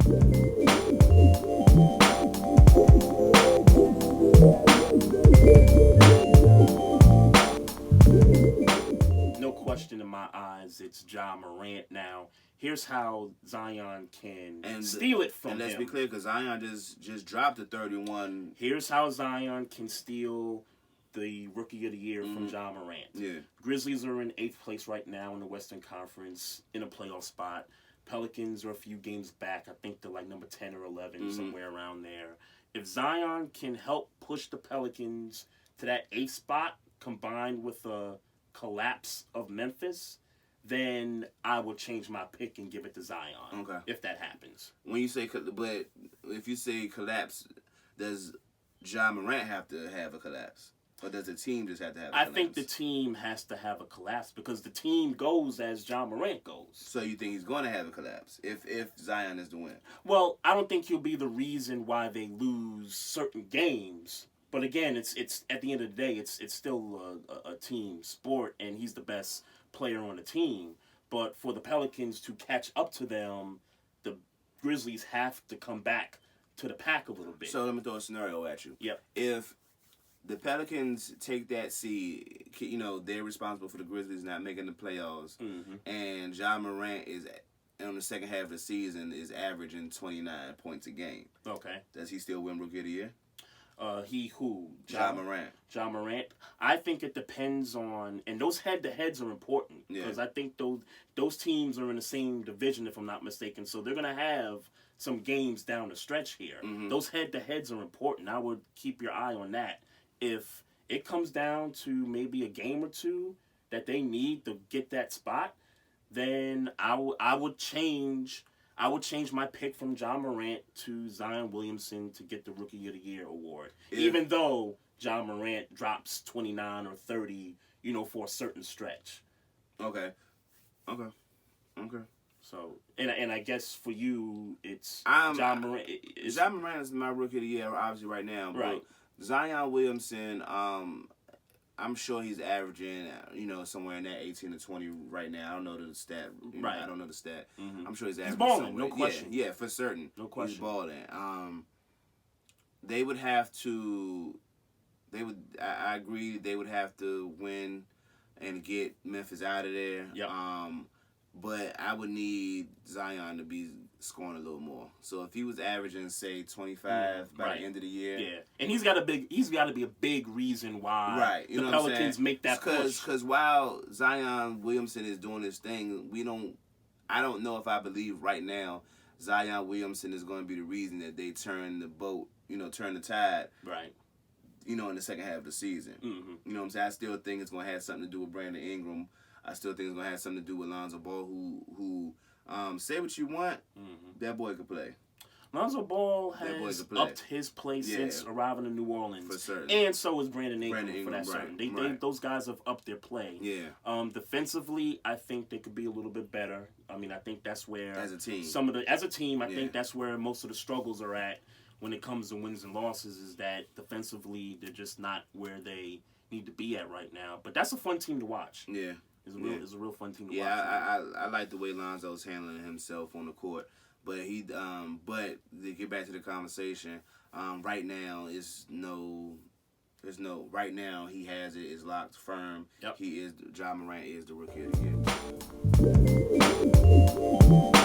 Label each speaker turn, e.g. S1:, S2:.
S1: No question in my eyes, it's Ja Morant now. Here's how Zion can steal it from
S2: him. And let's
S1: him.
S2: be clear, because Zion just dropped a 31.
S1: Here's how Zion can steal the Rookie of the Year from Ja Morant.
S2: Yeah.
S1: Grizzlies are in 8th place right now in the Western Conference in a playoff spot. Pelicans are a few games back. I think they're like number 10 or 11, somewhere around there. If Zion can help push the Pelicans to that 8th spot, combined with a collapse of Memphis, then I will change my pick and give it to Zion.
S2: Okay.
S1: If that happens.
S2: When you say, but if you say collapse, does Ja Morant have to have a collapse? Or does the team just have to have a collapse?
S1: I think the team has to have a collapse because the team goes as Ja Morant goes.
S2: So you think he's going to have a collapse if Zion is the win?
S1: Well, I don't think he'll be the reason why they lose certain games. But again, it's at the end of the day, it's still a team sport, and he's the best player on the team. But for the Pelicans to catch up to them, the Grizzlies have to come back to the pack a little bit.
S2: So let me throw a scenario at you.
S1: Yep.
S2: If the Pelicans take that seed, they're responsible for the Grizzlies not making the playoffs, and Ja Morant is on the second half of the season is averaging 29 points a game.
S1: Okay.
S2: Does he still win Rookie of the Year?
S1: He who?
S2: Ja Morant.
S1: Ja Morant. I think it depends on, and those head-to-heads are important because I think those teams are in the same division, if I'm not mistaken. So they're gonna have some games down the stretch here. Those head-to-heads are important. I would keep your eye on that. If it comes down to maybe a game or two that they need to get that spot, then I would change my pick from Ja Morant to Zion Williamson to get the Rookie of the Year award. Even though Ja Morant drops 29 or 30, for a certain stretch.
S2: Okay.
S1: So, and I guess for you, it's Ja Morant.
S2: Ja Morant is my Rookie of the Year, obviously, right now.
S1: Right.
S2: But Zion Williamson, I'm sure he's averaging, somewhere in that 18 to 20 right now. I don't know the stat.
S1: Right.
S2: I don't know the stat. I'm sure he's averaging
S1: balling,
S2: somewhere.
S1: no question.
S2: Yeah, for certain.
S1: No question.
S2: He's balling. They would have to. I agree. They would have to win and get Memphis out of there.
S1: Yep.
S2: But I would need Zion to be scoring a little more. So if he was averaging, say, 25 by the end of the year,
S1: and he's got to be a big reason why
S2: the
S1: Pelicans make that push.
S2: Because while Zion Williamson is doing his thing, I don't know if I believe right now Zion Williamson is going to be the reason that they turn the boat, turn the tide.
S1: Right.
S2: In the second half of the season. You know what I'm saying? I still think it's going to have something to do with Brandon Ingram. I still think it's going to have something to do with Lonzo Ball, who say what you want, that boy could play.
S1: Lonzo Ball has upped his play since arriving in New Orleans.
S2: For certain.
S1: And so is Brandon Ingram for that certain. Those guys have upped their play.
S2: Yeah.
S1: Defensively, I think they could be a little bit better. I mean, I think that's where
S2: as a team,
S1: I think that's where most of the struggles are at when it comes to wins and losses. Is that defensively they're just not where they need to be at right now. But that's a fun team to watch.
S2: Yeah.
S1: It's a real fun team to watch.
S2: Yeah, I like the way Lonzo's handling himself on the court. But but to get back to the conversation, right now right now he has it, is locked firm.
S1: Yep.
S2: Ja Morant is the Rookie of the Year.